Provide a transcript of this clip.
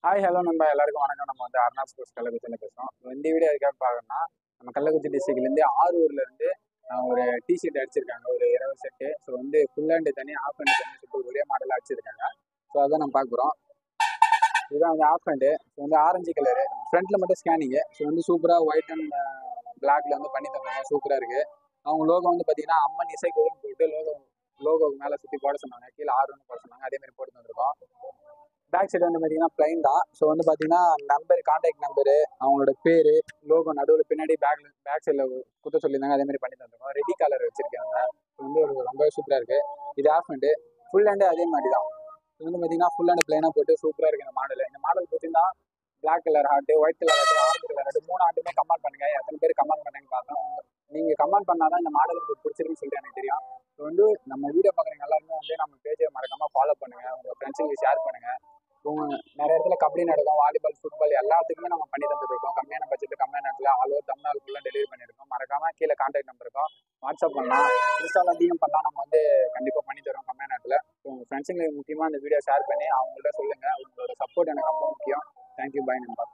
Hi hello நண்பா, எல்லாருக்கும் வணக்கம். நம்ம வந்து அர்ணா ஸ்போர்ட்ஸ் கள்ளக்குறிச்சியில் பேசுகிறோம். இந்த வீடியோ எதுக்காக பார்க்கணும்னா, நம்ம கள்ளக்குறிச்சி டிஸ்ட்ரிக்ட்லேருந்து ஆரூர்லேருந்து ஒரு டிஷர்ட் அடிச்சிருக்காங்க, ஒரு 20 செட்டு. ஸோ வந்து ஃபுல் ஹேண்டு தனி, ஆஃப் ஹேண்டு தனி சொல்லிட்டு ஒரே மாடலாக அடிச்சிருக்காங்க. ஸோ அதான் நம்ம பார்க்குறோம். இதுதான் வந்து ஆஃப் ஹேண்டு. ஸோ வந்து ஆரஞ்சு கலரு, ஃப்ரண்ட்டில் மட்டும் ஸ்கேனிங்கு. ஸோ வந்து சூப்பராக ஒயிட் அண்ட் பிளாக்ல வந்து பண்ணி தந்தாங்க, சூப்பராக இருக்குது. அவங்க லோகோ வந்து பார்த்தீங்கன்னா அம்மன் இசைக்குழுன்னு போட்டு லோகோவுக்கு மேலே சுற்றி போட சொன்னாங்க, கீழே ஆர்னு போட சொன்னாங்க. அதேமாதிரி போட்டு வந்திருக்கோம். பேக் சைடு வந்து பார்த்தீங்கன்னா பிளைன் தான். ஸோ வந்து பார்த்தீங்கன்னா நம்பர், கான்டாக்ட் நம்பரு, அவங்களோட பேர், லோகோ நடுவில் பின்னாடி பேக் சைடில் குத்த சொல்லியிருந்தாங்க. அதே மாதிரி பண்ணி தந்துருக்கோம். ரெடி கலர் வச்சிருக்காங்க. வந்து ரொம்ப சூப்பராக இருக்கு. இது ஆஃப் ஹேண்டு. ஃபுல் ஹேண்டு அதே மாதிரி தான். இது வந்து பார்த்தீங்கன்னா ஃபுல் ஹேண்டு பிளைனாக போட்டு சூப்பராக இருக்கு இந்த மாடல். இந்த மாடல் பார்த்தீங்கன்னா black colour heart, white colour heart, orange colour heart, 3 ஹார்ட்டுமே கமெண்ட் பண்ணுங்க. எத்தனை பேர் கமெண்ட் பண்ணீங்கன்னு பார்த்தோம். நீங்கள் கமெண்ட் பண்ணாதான் இந்த மாடல் உங்களுக்கு பிடிச்சிருக்குன்னு சொல்லிட்டு எனக்கு தெரியும். ஸோ வந்து நம்ம வீடியோ பார்க்குறவங்க எல்லாருமே வந்து நம்ம பேஜை மறக்காம ஃபாலோ பண்ணுங்க, உங்கள் ஃப்ரெண்ட்ஸுங்களுக்கு ஷேர் பண்ணுங்க. நிறைய இடத்துல கபடி நடக்கும், வாலிபால், ஃபுட்பால் எல்லாத்துக்குமே நம்ம பண்ணி தந்துருக்கோம். கம்மியான பட்ஜெட், கம்மியான நேரத்தில் ஆல் ஓவர் தமிழ்நாடு ஃபுல்லாக டெலிவரி பண்ணியிருக்கோம். மறக்காம கீழே கான்டாக்ட் நம்பர் இருக்கும், வாட்ஸ்அப் பண்ணலாம், இன்ஸ்டாவில் டிஎம் பண்ணலாம். நம்ம வந்து கண்டிப்பாக பண்ணி தரோம் கம்மியான நேரத்தில். ஸோ உங்கள் ஃப்ரெண்ட்ஸுங்களுக்கு முக்கியமாக இந்த வீடியோ ஷேர் பண்ணி அவங்கள்ட்ட சொல்லுங்கள். உங்களோட சப்போர்ட் எனக்கு ரொம்ப முக்கியம். தேங்க்யூ, பாய் நண்பா.